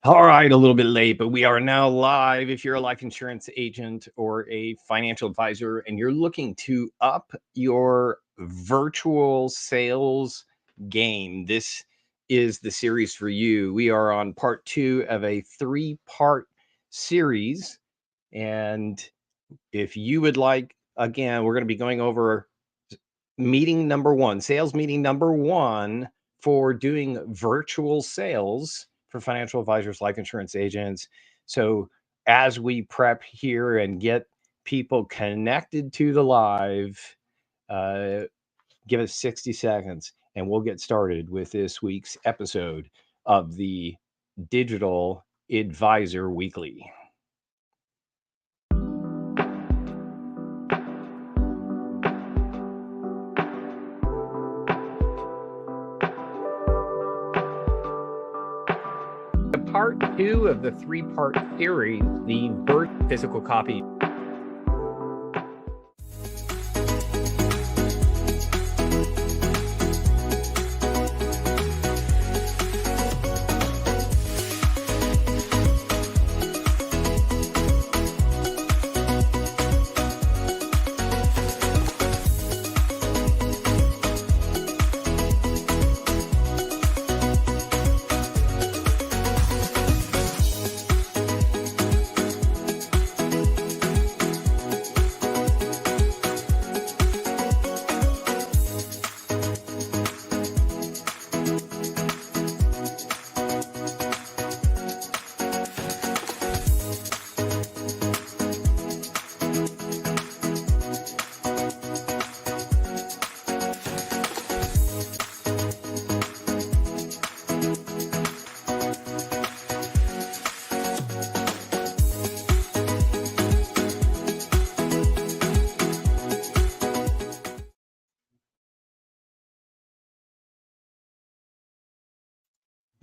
All right, a little bit late, but we are now live. If you're a life insurance agent or a financial advisor and you're looking to up your virtual sales game, this is the series for you. We are on part 2 of a 3-part series. And if you would like, again, we're going to be going over meeting number 1, sales meeting number 1 for doing virtual sales for financial advisors, life insurance agents. So as we prep here and get people connected to the live, give us 60 seconds and we'll get started with this week's episode of the Digital Advisor Weekly. Part 2 of the 3-part series, the physical copy.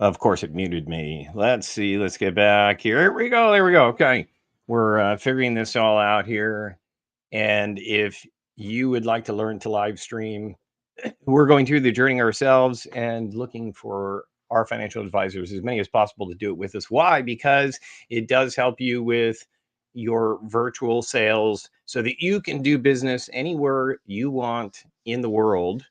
Of course, it muted me. Let's see. Let's get back here. Here we go. There we go. Okay. We're figuring this all out here. And if you would like to learn to live stream, we're going through the journey ourselves and looking for our financial advisors, as many as possible, to do it with us. Why? Because it does help you with your virtual sales so that you can do business anywhere you want in the world.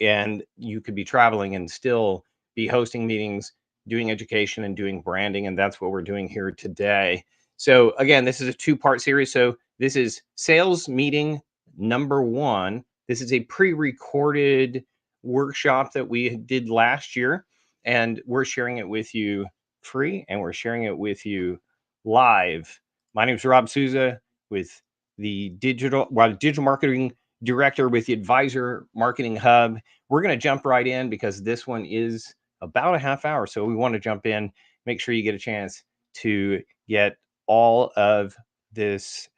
And you could be traveling and still be hosting meetings, doing education and doing branding. And that's what we're doing here today. So again, this is a 2-part series. So this is sales meeting number 1. This is a pre-recorded workshop that we did last year, and we're sharing it with you free, and we're sharing it with you live. My name is Rob Souza with the digital marketing director with the Advisor Marketing Hub. We're going to jump right in because this one is about a half hour. So we want to jump in, make sure you get a chance to get all of this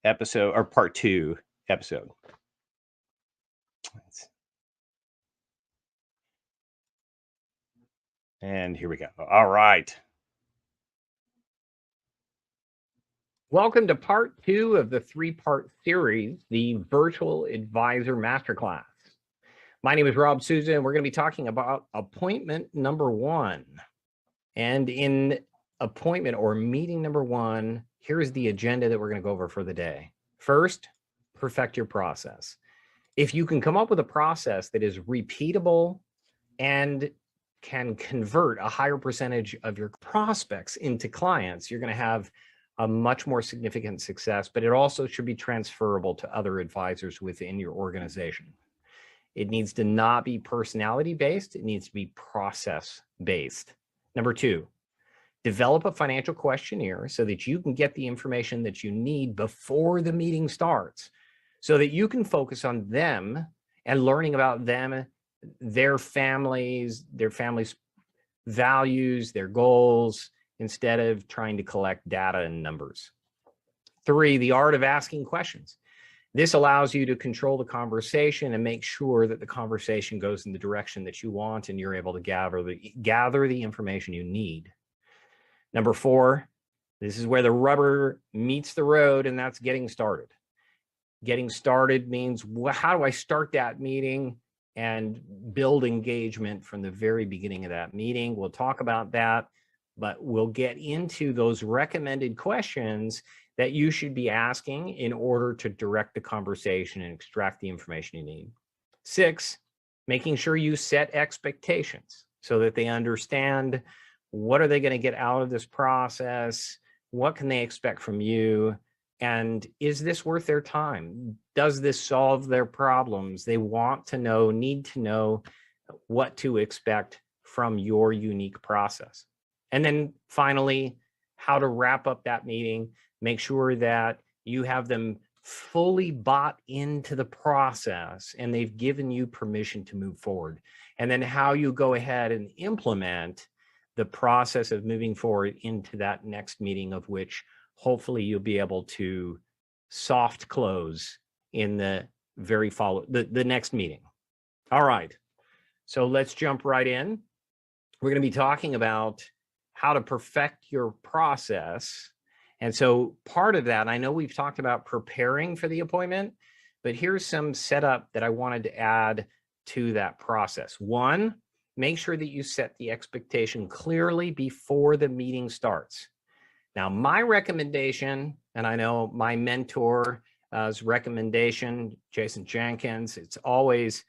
episode, or part 2 episode. And here we go. All right. Welcome to part 2 of the 3-part series, the Virtual Advisor Masterclass. My name is Rob Souza, and we're going to be talking about appointment number 1. And in appointment or meeting number 1, here's the agenda that we're going to go over for the day. First, perfect your process. If you can come up with a process that is repeatable and can convert a higher percentage of your prospects into clients, you're going to have a much more significant success, but it also should be transferable to other advisors within your organization. It needs to not be personality-based. It needs to be process-based. Number 2, develop a financial questionnaire so that you can get the information that you need before the meeting starts, so that you can focus on them and learning about them, their families' values, their goals, instead of trying to collect data and numbers. 3, the art of asking questions. This allows you to control the conversation and make sure that the conversation goes in the direction that you want and you're able to gather the information you need. Number 4, this is where the rubber meets the road, and that's getting started. Getting started means, how do I start that meeting? and build engagement from the very beginning of that meeting. We'll talk about that, but we'll get into those recommended questions that you should be asking in order to direct the conversation and extract the information you need. 6, making sure you set expectations so that they understand what are they going to get out of this process, what can they expect from you, and is this worth their time? Does this solve their problems? They want to know, need to know what to expect from your unique process. And then finally, how to wrap up that meeting, make sure that you have them fully bought into the process and they've given you permission to move forward. And then how you go ahead and implement the process of moving forward into that next meeting, of which hopefully you'll be able to soft close in the the next meeting. All right, so let's jump right in. We're going to be talking about how to perfect your process. And so part of that, I know we've talked about preparing for the appointment, but here's some setup that I wanted to add to that process. 1, make sure that you set the expectation clearly before the meeting starts. Now, my recommendation, and I know my mentor's recommendation, Jason Jenkins, it's always,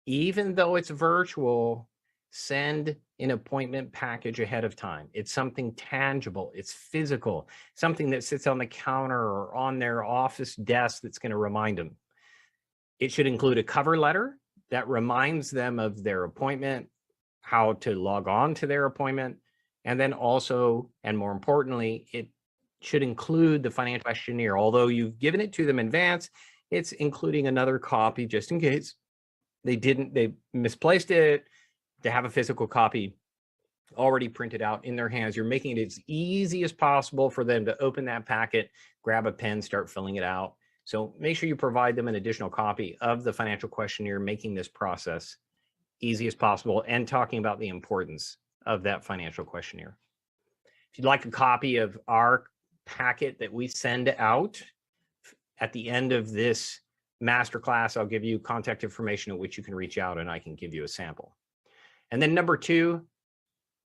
even though it's virtual, send an appointment package ahead of time. It's something tangible, it's physical, something that sits on the counter or on their office desk that's going to remind them. It should include a cover letter that reminds them of their appointment, how to log on to their appointment, and then also, and more importantly, it should include the financial questionnaire. Although you've given it to them in advance, it's including another copy just in case they misplaced it, to have a physical copy already printed out in their hands. You're making it as easy as possible for them to open that packet, grab a pen, start filling it out. So make sure you provide them an additional copy of the financial questionnaire, making this process easy as possible and talking about the importance of that financial questionnaire. If you'd like a copy of our packet that we send out at the end of this masterclass, I'll give you contact information at which you can reach out and I can give you a sample. And then number 2,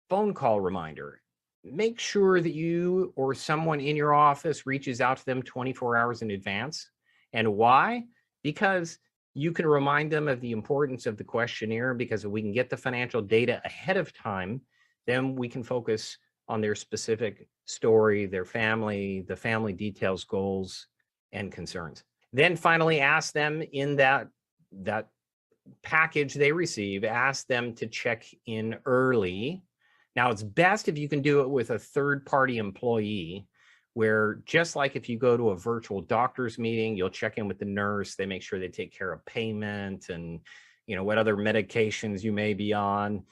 phone call reminder. Make sure that you or someone in your office reaches out to them 24 hours in advance. And why? Because you can remind them of the importance of the questionnaire, because if we can get the financial data ahead of time, then we can focus on their specific story, their family, the family details, goals, and concerns. Then finally, ask them in that package they receive, ask them to check in early. Now, it's best if you can do it with a third-party employee, where just like if you go to a virtual doctor's meeting, you'll check in with the nurse, they make sure they take care of payment and what other medications you may be on.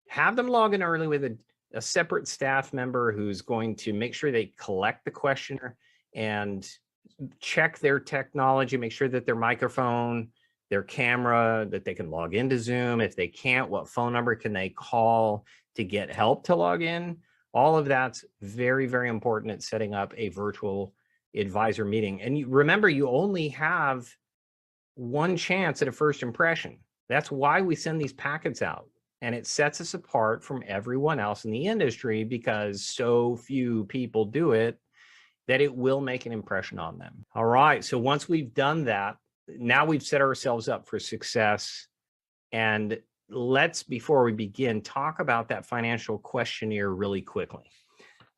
Have them log in early with a separate staff member who's going to make sure they collect the questionnaire and check their technology, make sure that their microphone, their camera, that they can log into Zoom. If they can't, what phone number can they call to get help to log in? All of that's very, very important at setting up a virtual advisor meeting. And remember, you only have one chance at a first impression. That's why we send these packets out. And it sets us apart from everyone else in the industry, because so few people do it, that it will make an impression on them. All right, so once we've done that, now we've set ourselves up for success. And let's, before we begin, talk about that financial questionnaire really quickly.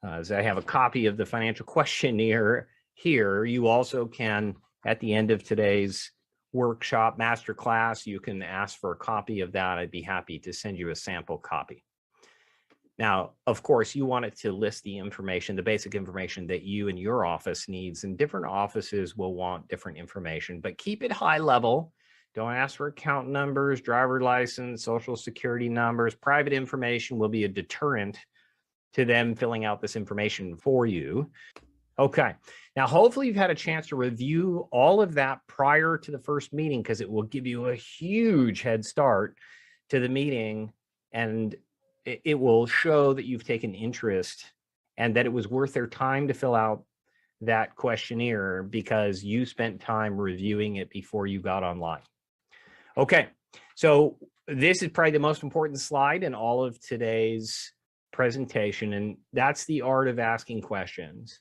As I have a copy of the financial questionnaire here, you also can, at the end of today's workshop masterclass, you can ask for a copy of that. I'd be happy to send you a sample copy. Now, of course, you want it to list the information, the basic information that you and your office needs, and different offices will want different information, but keep it high level. Don't ask for account numbers, driver license, social security numbers. Private information will be a deterrent to them filling out this information for you. Okay, now hopefully you've had a chance to review all of that prior to the first meeting, because it will give you a huge head start to the meeting, and it will show that you've taken interest and that it was worth their time to fill out that questionnaire because you spent time reviewing it before you got online. Okay, So this is probably the most important slide in all of today's presentation, and that's the art of asking questions.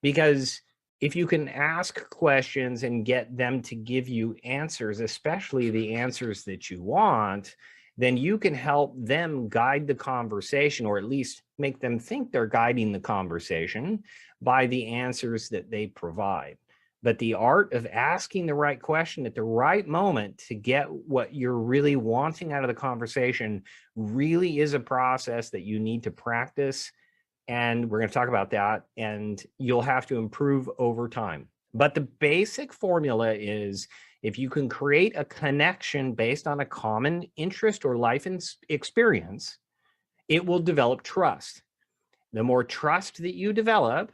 Because if you can ask questions and get them to give you answers, especially the answers that you want, then you can help them guide the conversation, or at least make them think they're guiding the conversation by the answers that they provide. But the art of asking the right question at the right moment to get what you're really wanting out of the conversation really is a process that you need to practice. And we're going to talk about that, and you'll have to improve over time. But the basic formula is, if you can create a connection based on a common interest or life experience, it will develop trust. The more trust that you develop,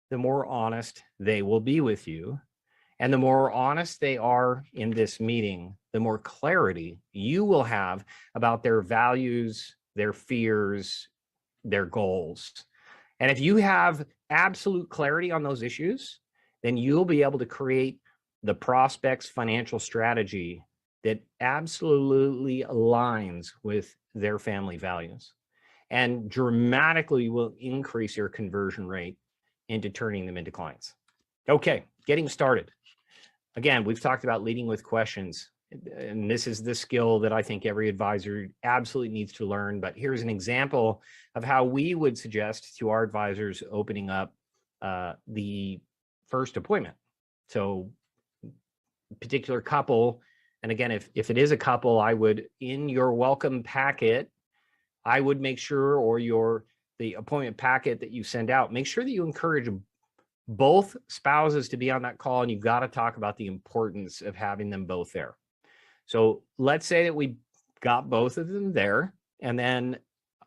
the more honest they will be with you. And the more honest they are in this meeting, the more clarity you will have about their values, their fears, their goals. And if you have absolute clarity on those issues, then you'll be able to create the prospect's financial strategy that absolutely aligns with their family values, and dramatically will increase your conversion rate into turning them into clients. Okay, getting started. Again, we've talked about leading with questions, and this is the skill that I think every advisor absolutely needs to learn. But here's an example of how we would suggest to our advisors opening up the first appointment. So particular couple, and again, if it is a couple, I would, in your welcome packet, I would make sure, or the appointment packet that you send out, make sure that you encourage both spouses to be on that call, and you've got to talk about the importance of having them both there. So let's say that we got both of them there, and then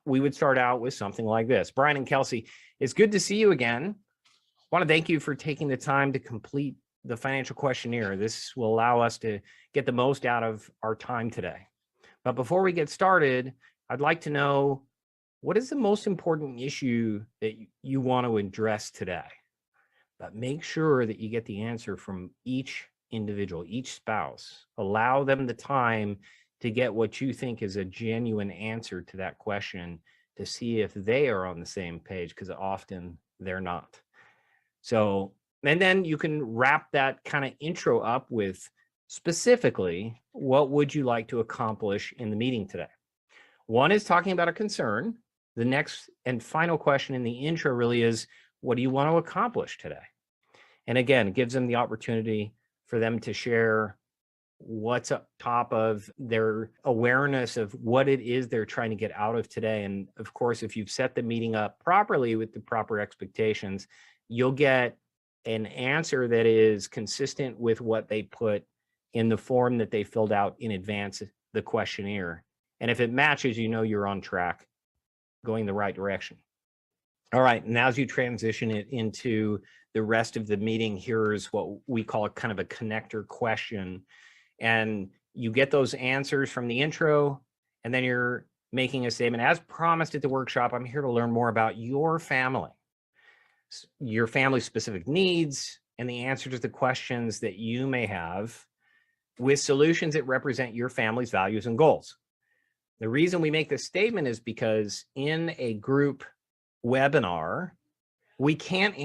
we would start out with something like this. Brian and Kelsey, it's good to see you again. I want to thank you for taking the time to complete the financial questionnaire. This will allow us to get the most out of our time today. But before we get started, I'd like to know, what is the most important issue that you want to address today? But make sure that you get the answer from each individual, each spouse. Allow them the time to get what you think is a genuine answer to that question, to see if they are on the same page, because often they're not. So, and then you can wrap that kind of intro up with, specifically, what would you like to accomplish in the meeting today? One is talking about a concern. The next and final question in the intro really is, what do you want to accomplish today? And again, it gives them the opportunity for them to share what's up top of their awareness of what it is they're trying to get out of today. And of course, if you've set the meeting up properly with the proper expectations, you'll get an answer that is consistent with what they put in the form that they filled out in advance, the questionnaire. And if it matches, you know you're on track, going the right direction. All right, now as you transition it into the rest of the meeting, here's what we call kind of a connector question. And you get those answers from the intro, and then you're making a statement. As promised at the workshop, I'm here to learn more about your family's specific needs, and the answers to the questions that you may have, with solutions that represent your family's values and goals. The reason we make this statement is because in a group webinar, we can't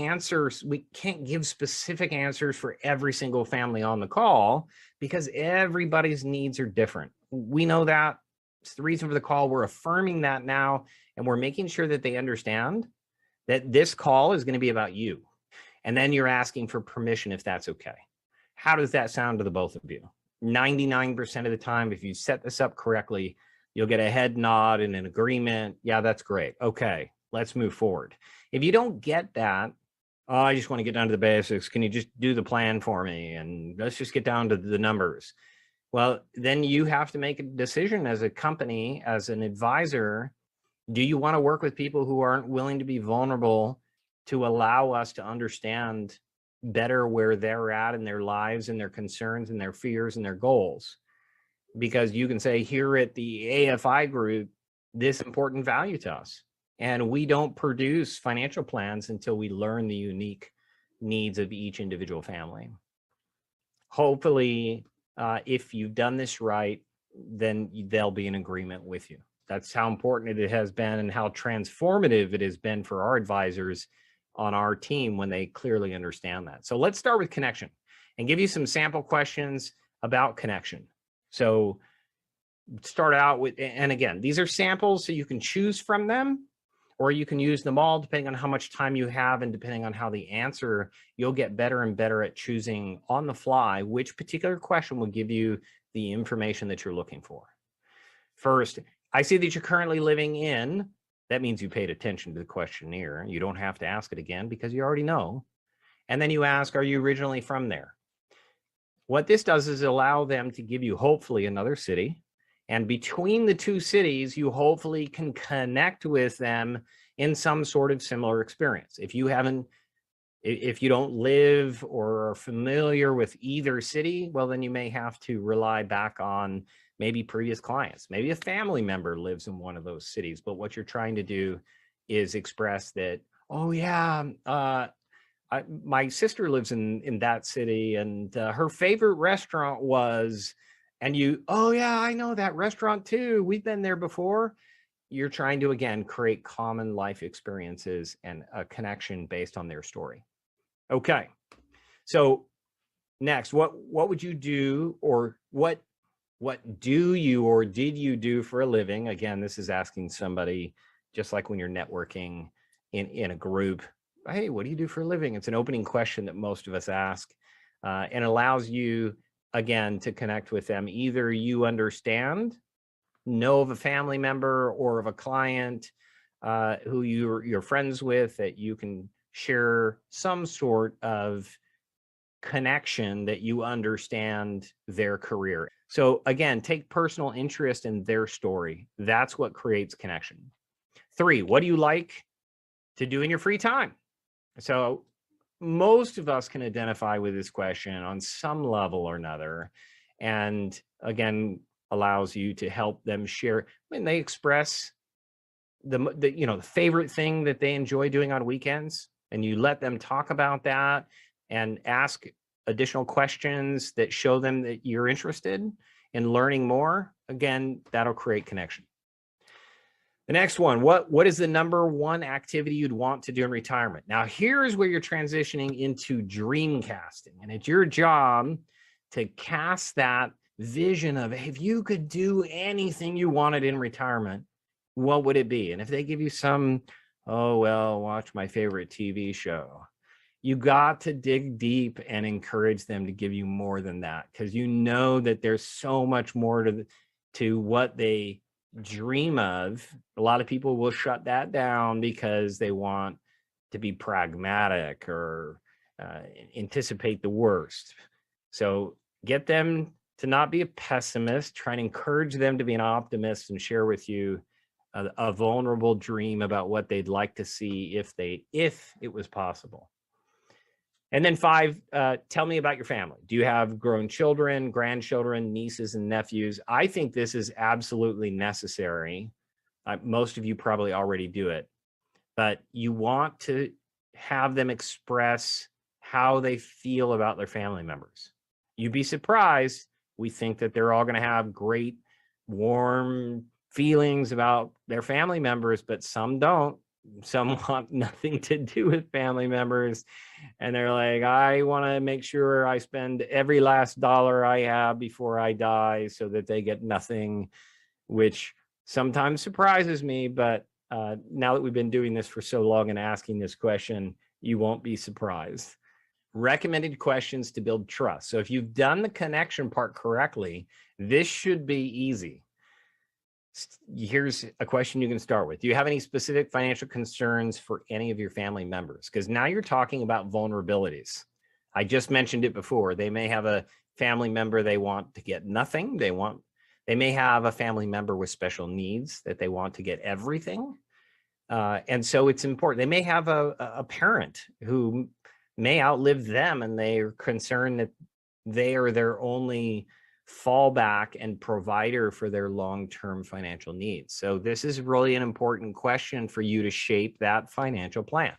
give specific answers for every single family on the call, because everybody's needs are different. We know that. It's the reason for the call. We're affirming that now, and we're making sure that they understand that this call is going to be about you. And then you're asking for permission if that's okay. How does that sound to the both of you? 99% of the time, if you set this up correctly, you'll get a head nod and an agreement. Yeah, that's great. Okay, let's move forward. If you don't get that, oh, I just want to get down to the basics. Can you just do the plan for me? And let's just get down to the numbers. Well, then you have to make a decision as a company, as an advisor. Do you want to work with people who aren't willing to be vulnerable, to allow us to understand better where they're at in their lives and their concerns and their fears and their goals? Because you can say, here at the AFI group, this important value to us. And we don't produce financial plans until we learn the unique needs of each individual family. Hopefully, if you've done this right, then they'll be in agreement with you. That's how important it has been and how transformative it has been for our advisors on our team when they clearly understand that. So let's start with connection and give you some sample questions about connection. So start out with, and again, these are samples, so you can choose from them, or you can use them all depending on how much time you have, and depending on how the answer, you'll get better and better at choosing on the fly which particular question will give you the information that you're looking for. First, I see that you're currently living in. That means you paid attention to the questionnaire. You don't have to ask it again because you already know. And then you ask, are you originally from there? What this does is allow them to give you hopefully another city. And between the two cities, you hopefully can connect with them in some sort of similar experience. If you don't live or are familiar with either city, well, then you may have to rely back on maybe previous clients. Maybe a family member lives in one of those cities, but what you're trying to do is express that, oh yeah, my sister lives in that city, and her favorite restaurant was, and you, oh yeah, I know that restaurant too. We've been there before. You're trying to, again, create common life experiences and a connection based on their story. Okay. So next, what would you do, or what do you or did you do for a living? Again, this is asking somebody, just like when you're networking in a group, hey, what do you do for a living? It's an opening question that most of us ask, and allows you, again, to connect with them. Either you understand, know of a family member or of a client who you're friends with, that you can share some sort of connection, that you understand their career. So again, take personal interest in their story. That's what creates connection. 3, what do you like to do in your free time? So most of us can identify with this question on some level or another, and again, allows you to help them share when they express the favorite thing that they enjoy doing on weekends, and you let them talk about that and ask additional questions that show them that you're interested in learning more. Again, that'll create connection. The next one, what is the number one activity you'd want to do in retirement? Now, here's where you're transitioning into dream casting, and it's your job to cast that vision of, if you could do anything you wanted in retirement, what would it be? And if they give you some, oh, well, watch my favorite TV show, you got to dig deep and encourage them to give you more than that, because you know that there's so much more to what they dream of. A lot of people will shut that down because they want to be pragmatic or anticipate the worst. So get them to not be a pessimist. Try and encourage them to be an optimist and share with you a vulnerable dream about what they'd like to see if it was possible. And then 5, tell me about your family. Do you have grown children, grandchildren, nieces and nephews? I think this is absolutely necessary. Most of you probably already do it, but you want to have them express how they feel about their family members. You'd be surprised. We think that they're all going to have great, warm feelings about their family members, but some don't. Some want nothing to do with family members, and they're like, I want to make sure I spend every last dollar I have before I die so that they get nothing, which sometimes surprises me. But now that we've been doing this for so long and asking this question, you won't be surprised. Recommended questions to build trust. So if you've done the connection part correctly, this should be easy. Here's a question you can start with. Do you have any specific financial concerns for any of your family members? Because now you're talking about vulnerabilities. I just mentioned it before. They may have a family member they want to get nothing. They may have a family member with special needs that they want to get everything. And so it's important. They may have a parent who may outlive them, and they're concerned that they are their only fallback and provider for their long-term financial needs. So this is really an important question for you to shape that financial plan.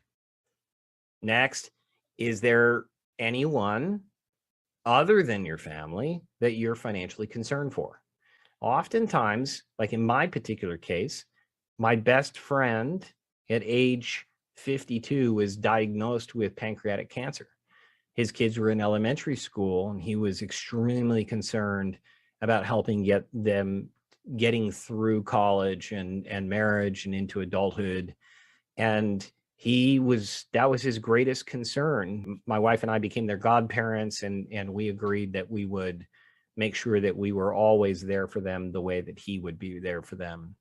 Next, is there anyone other than your family that you're financially concerned for? Oftentimes, like in my particular case, my best friend at age 52 was diagnosed with pancreatic cancer. His kids were in elementary school, and he was extremely concerned about helping get them getting through college and marriage and into adulthood. And that was his greatest concern. My wife and I became their godparents, and we agreed that we would make sure that we were always there for them the way that he would be there for them.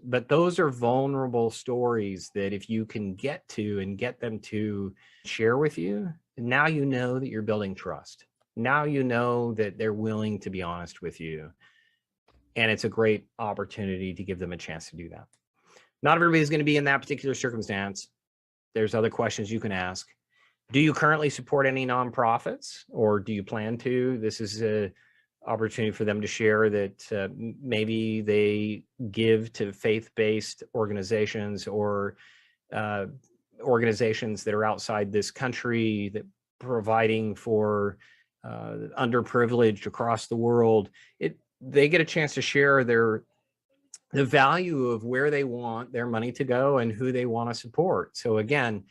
But those are vulnerable stories that if you can get to and get them to share with you, now you know that you're building trust. Now you know that they're willing to be honest with you. And it's a great opportunity to give them a chance to do that. Not everybody's going to be in that particular circumstance. There's other questions you can ask. Do you currently support any nonprofits, or do you plan to? This is a opportunity for them to share that maybe they give to faith-based organizations or organizations that are outside this country that providing for underprivileged across the world. They get a chance to share the value of where they want their money to go and who they want to support. So again,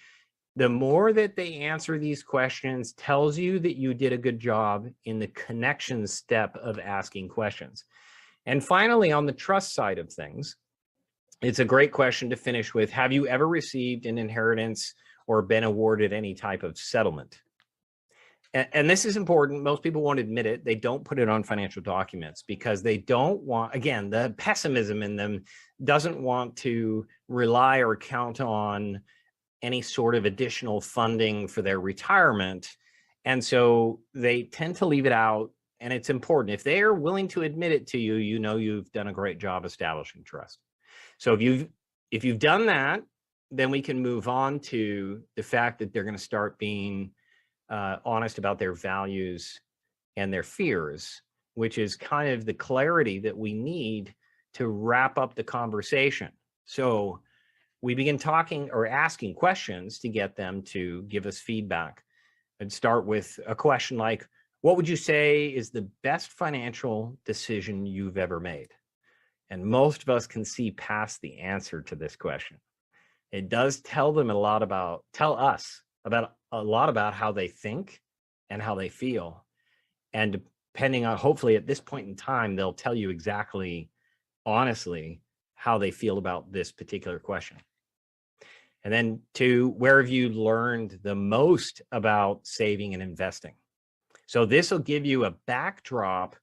the more that they answer these questions tells you that you did a good job in the connection step of asking questions. And finally, on the trust side of things, it's a great question to finish with. Have you ever received an inheritance or been awarded any type of settlement? And this is important. Most people won't admit it. They don't put it on financial documents because they don't want, again, the pessimism in them doesn't want to rely or count on any sort of additional funding for their retirement. And so they tend to leave it out. And it's important. If they are willing to admit it to you, you know you've done a great job establishing trust. So if you've done that, then we can move on to the fact that they're going to start being honest about their values and their fears, which is kind of the clarity that we need to wrap up the conversation. So we begin talking or asking questions to get them to give us feedback. I'd start with a question like, what would you say is the best financial decision you've ever made? And most of us can see past the answer to this question. It does tell us about a lot about how they think and how they feel. And depending on, hopefully at this point in time, they'll tell you exactly, honestly, how they feel about this particular question. And then 2, where have you learned the most about saving and investing? So this will give you a backdrop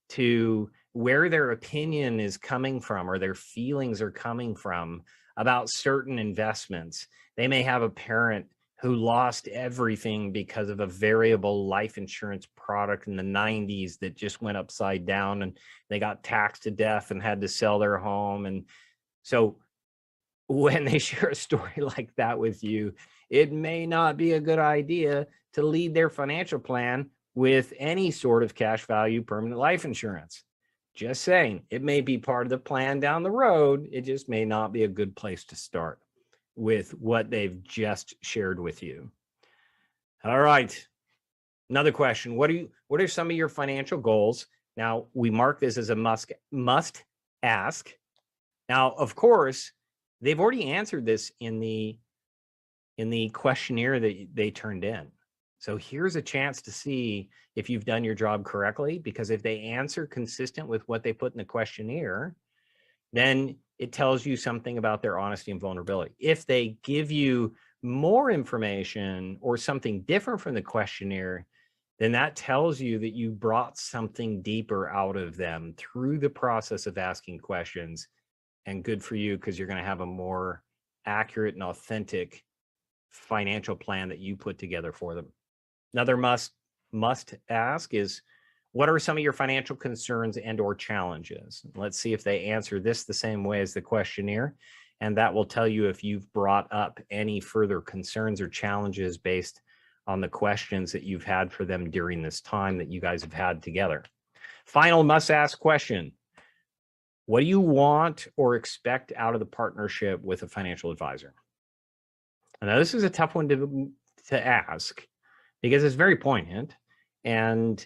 to where their opinion is coming from or their feelings are coming from about certain investments. They may have a parent who lost everything because of a variable life insurance product in the 90s that just went upside down, and they got taxed to death and had to sell their home. And so when they share a story like that with you, it may not be a good idea to lead their financial plan with any sort of cash value permanent life insurance. Just saying, it may be part of the plan down the road. It just may not be a good place to start with what they've just shared with you. All right. Another question. What are some of your financial goals? Now, we mark this as a must ask. Now, of course, they've already answered this in the questionnaire that they turned in. So here's a chance to see if you've done your job correctly, because if they answer consistent with what they put in the questionnaire, then it tells you something about their honesty and vulnerability. If they give you more information or something different from the questionnaire, then that tells you that you brought something deeper out of them through the process of asking questions. And good for you, because you're going to have a more accurate and authentic financial plan that you put together for them. Another must ask is, what are some of your financial concerns and or challenges? Let's see if they answer this the same way as the questionnaire. And that will tell you if you've brought up any further concerns or challenges based on the questions that you've had for them during this time that you guys have had together. Final must ask question. What do you want or expect out of the partnership with a financial advisor? Now, this is a tough one to ask because it's very poignant, and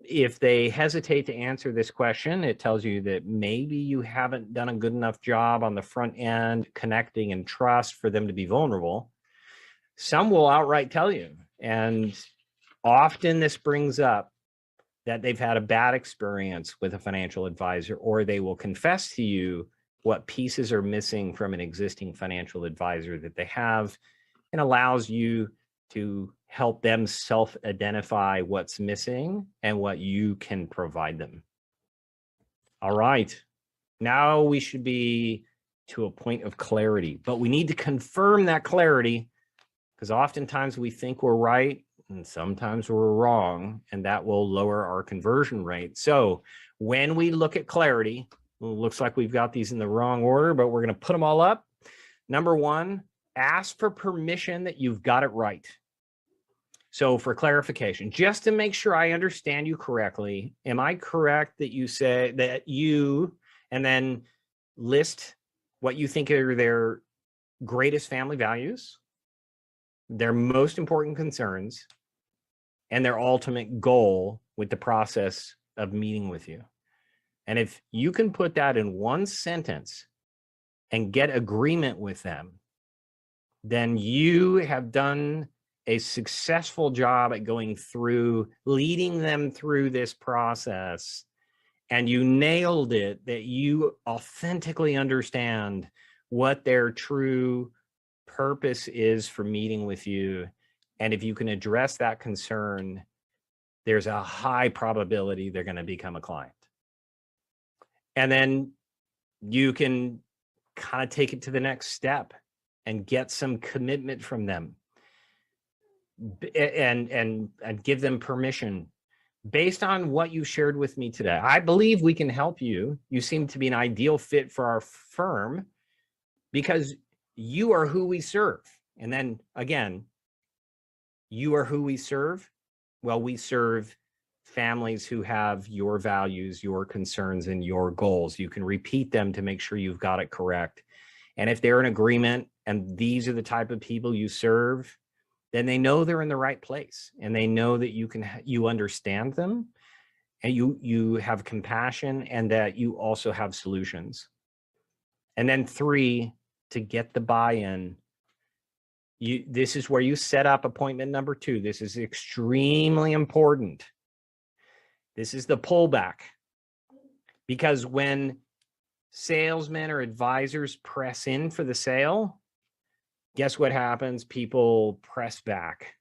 If they hesitate to answer this question, it tells you that maybe you haven't done a good enough job on the front end connecting and trust for them to be vulnerable. Some will outright tell you, and often this brings up that they've had a bad experience with a financial advisor, or they will confess to you what pieces are missing from an existing financial advisor that they have, and allows you to help them self-identify what's missing and what you can provide them. All right. Now we should be to a point of clarity, but we need to confirm that clarity, because oftentimes we think we're right and sometimes we're wrong, and that will lower our conversion rate. So when we look at clarity, it looks like we've got these in the wrong order, but we're going to put them all up. Number one, ask for permission that you've got it right. So for clarification, just to make sure I understand you correctly, am I correct that you say that you, and then list what you think are their greatest family values, their most important concerns, and their ultimate goal with the process of meeting with you? And if you can put that in one sentence and get agreement with them, then you have done a successful job at going through, leading them through this process, and you nailed it, that you authentically understand what their true purpose is for meeting with you. And if you can address that concern, there's a high probability they're going to become a client. And then you can kind of take it to the next step and get some commitment from them, and give them permission based on what you shared with me today. I believe we can help you. You seem to be an ideal fit for our firm because you are who we serve. And then again, you are who we serve. Well, we serve families who have your values, your concerns, and your goals. You can repeat them to make sure you've got it correct. And if they're in agreement and these are the type of people you serve, then they know they're in the right place, and they know that you understand them, and you have compassion, and that you also have solutions. And then 3, to get the buy-in, this is where you set up appointment number 2. This is extremely important. This is the pullback, because when salesmen or advisors press in for the sale, guess what happens? People press back,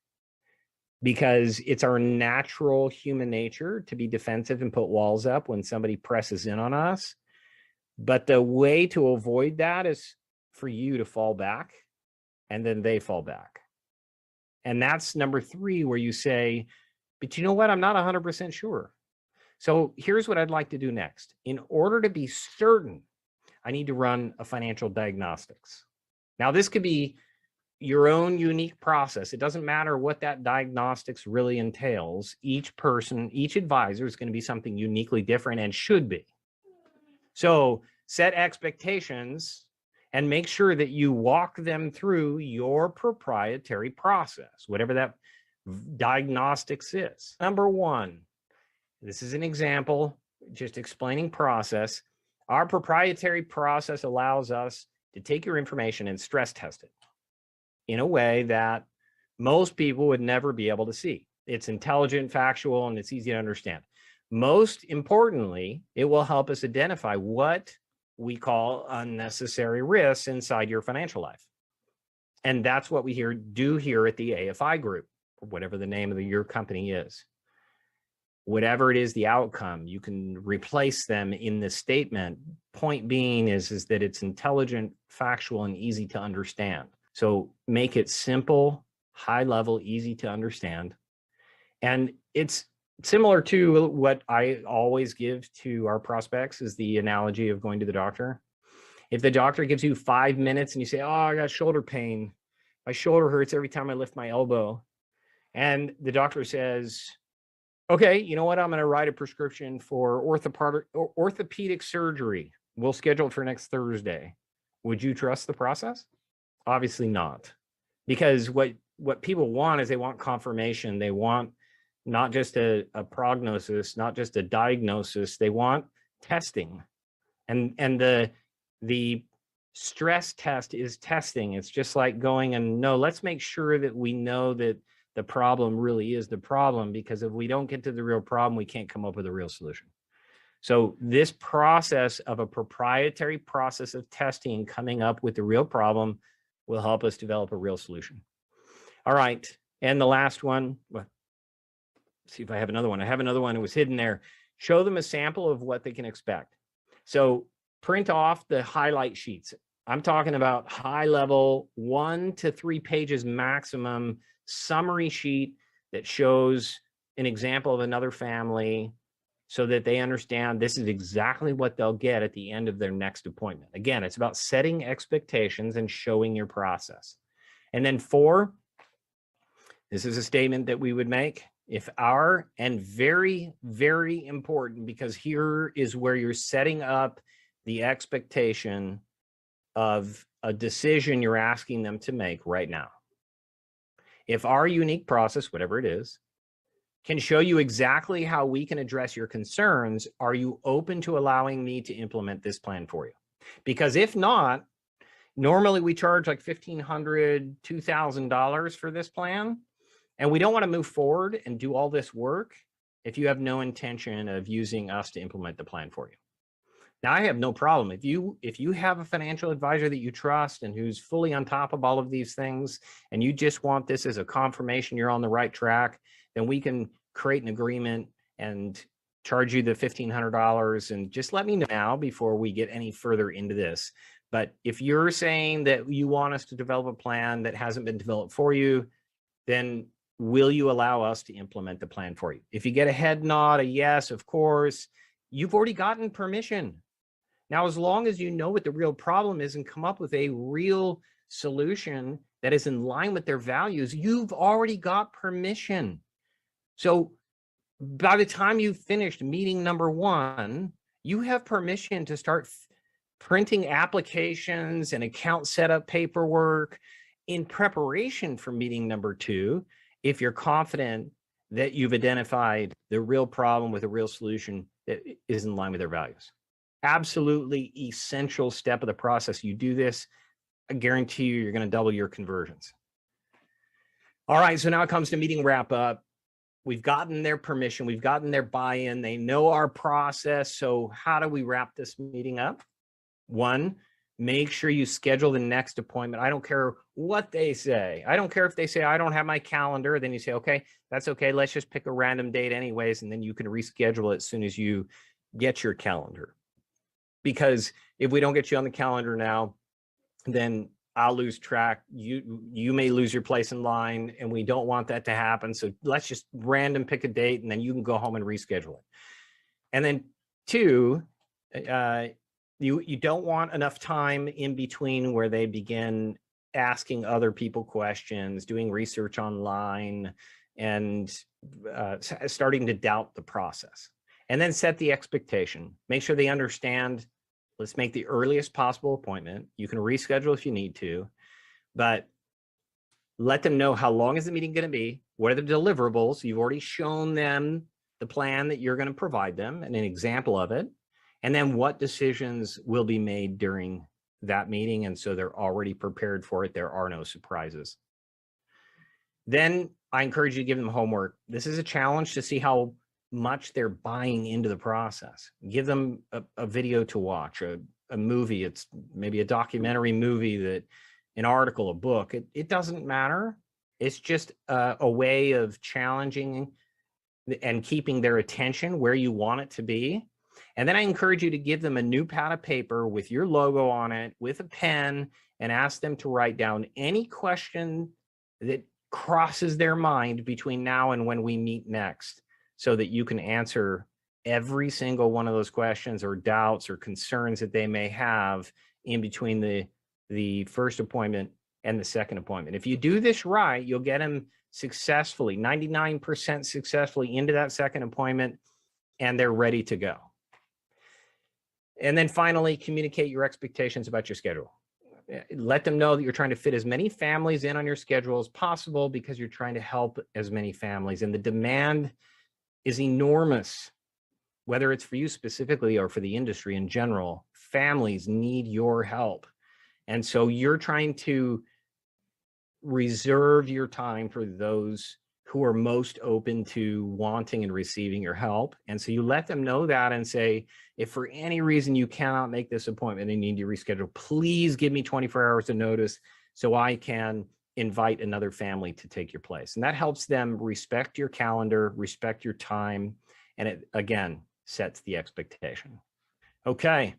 because it's our natural human nature to be defensive and put walls up when somebody presses in on us. But the way to avoid that is for you to fall back, and then they fall back. And that's number 3, where you say, but you know what? I'm not 100% sure. So here's what I'd like to do next. In order to be certain, I need to run a financial diagnostics. Now, this could be your own unique process. It doesn't matter what that diagnostics really entails. Each person, each advisor is going to be something uniquely different, and should be. So set expectations and make sure that you walk them through your proprietary process, whatever that diagnostics is. Number 1, this is an example, just explaining process. Our proprietary process allows us to take your information and stress test it in a way that most people would never be able to see. It's intelligent, factual, and it's easy to understand. Most importantly, it will help us identify what we call unnecessary risks inside your financial life. And that's what we do here at the AFI group, or whatever the name of your company is. Whatever it is, the outcome, you can replace them in the statement. Point being is that it's intelligent, factual, and easy to understand. So make it simple, high level, easy to understand. And it's similar to what I always give to our prospects, is the analogy of going to the doctor. If the doctor gives you 5 minutes and you say, oh, I got shoulder pain, my shoulder hurts every time I lift my elbow, and the doctor says, okay, you know what? I'm going to write a prescription for orthopedic surgery. We'll schedule it for next Thursday. Would you trust the process? Obviously not. Because what people want is they want confirmation. They want not just a prognosis, not just a diagnosis. They want testing. And the stress test is testing. It's just like going and no, let's make sure that we know that the problem really is the problem, because if we don't get to the real problem, we can't come up with a real solution. So this process of a proprietary process of testing, coming up with the real problem, will help us develop a real solution. All right. And the last one, well, see if I have another one. I have another one. It was hidden there. Show them a sample of what they can expect. So print off the highlight sheets. I'm talking about high level, 1 to 3 pages maximum summary sheet that shows an example of another family, so that they understand this is exactly what they'll get at the end of their next appointment. Again, it's about setting expectations and showing your process. And then 4, this is a statement that we would make. If our, and very, very important, because here is where you're setting up the expectation of a decision you're asking them to make right now. If our unique process, whatever it is, can show you exactly how we can address your concerns, are you open to allowing me to implement this plan for you? Because if not, normally we charge like $1,500, $2,000 for this plan. And we don't want to move forward and do all this work if you have no intention of using us to implement the plan for you. Now, I have no problem. If you have a financial advisor that you trust and who's fully on top of all of these things, and you just want this as a confirmation you're on the right track, then we can create an agreement and charge you the $1,500, and just let me know now before we get any further into this. But if you're saying that you want us to develop a plan that hasn't been developed for you, then will you allow us to implement the plan for you? If you get a head nod, a yes, of course, you've already gotten permission. Now, as long as you know what the real problem is and come up with a real solution that is in line with their values, you've already got permission. So by the time you've finished meeting number 1, you have permission to start printing applications and account setup paperwork in preparation for meeting number 2, if you're confident that you've identified the real problem with a real solution that is in line with their values. Absolutely essential step of the process. You do this, I guarantee you're going to double your conversions. All right, so now it comes to meeting wrap up. We've gotten their permission, we've gotten their buy-in, they know our process. So how do we wrap this meeting up? 1, make sure you schedule the next appointment. I don't care what they say. I don't care if they say, I don't have my calendar. Then you say, okay, that's okay. Let's just pick a random date anyways. And then you can reschedule it as soon as you get your calendar. Because if we don't get you on the calendar now, then I'll lose track. You may lose your place in line, and we don't want that to happen. So let's just random pick a date, and then you can go home and reschedule it. And then 2, you don't want enough time in between where they begin asking other people questions, doing research online, and starting to doubt the process. And then set the expectation. Make sure they understand, let's make the earliest possible appointment. You can reschedule if you need to, but let them know how long is the meeting going to be, what are the deliverables. You've already shown them the plan that you're going to provide them and an example of it, and then what decisions will be made during that meeting. And so they're already prepared for it. There are no surprises. Then I encourage you to give them homework. This is a challenge to see how much they're buying into the process. Give them a video to watch, a movie. It's maybe a documentary movie, that an article, a book. It doesn't matter. It's just a way of challenging and keeping their attention where you want it to be. And then I encourage you to give them a new pad of paper with your logo on it, with a pen, and ask them to write down any question that crosses their mind between now and when we meet next, so that you can answer every single one of those questions or doubts or concerns that they may have in between the first appointment and the second appointment. If you do this right, you'll get them successfully, 99% successfully into that second appointment, and they're ready to go. And then finally, communicate your expectations about your schedule. let them know that you're trying to fit as many families in on your schedule as possible because you're trying to help as many families. And the demand is enormous, whether it's for you specifically or for the industry in general. Families need your help. And so you're trying to reserve your time for those who are most open to wanting and receiving your help. And so you let them know that and say, if for any reason you cannot make this appointment and you need to reschedule, please give me 24 hours of notice so I can invite another family to take your place. And that helps them respect your calendar, respect your time, and it, again, sets the expectation. Okay,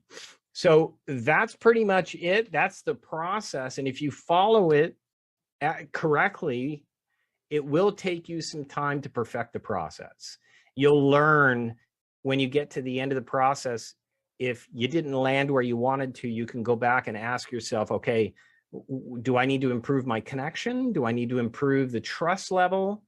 so that's pretty much it. That's the process. And if you follow it correctly, it will take you some time to perfect the process. You'll learn when you get to the end of the process, if you didn't land where you wanted to, you can go back and ask yourself, okay, do I need to improve my connection? Do I need to improve the trust level?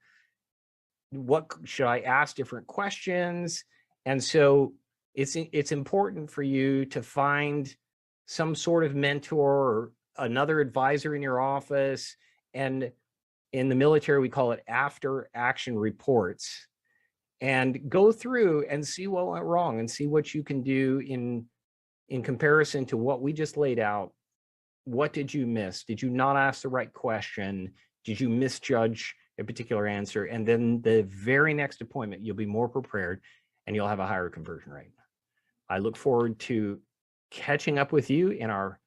What should I ask different questions? And so it's important for you to find some sort of mentor or another advisor in your office. And in the military, we call it after action reports, and go through and see what went wrong and see what you can do in comparison to what we just laid out. What did you miss? Did you not ask the right question? Did you misjudge a particular answer? And then the very next appointment, you'll be more prepared and you'll have a higher conversion rate. I look forward to catching up with you in our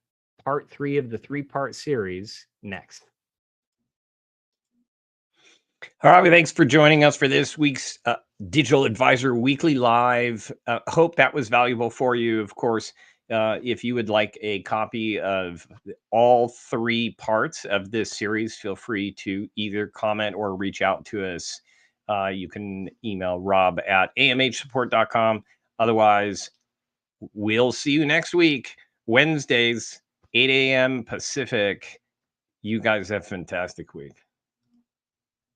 part 3 of the 3-part series next. All right. Well, thanks for joining us for this week's Digital Advisor Weekly Live. Hope that was valuable for you. Of course, if you would like a copy of all 3 parts of this series, feel free to either comment or reach out to us. You can email rob@amhsupport.com. Otherwise, we'll see you next week, Wednesdays, 8 a.m. Pacific. You guys have a fantastic week.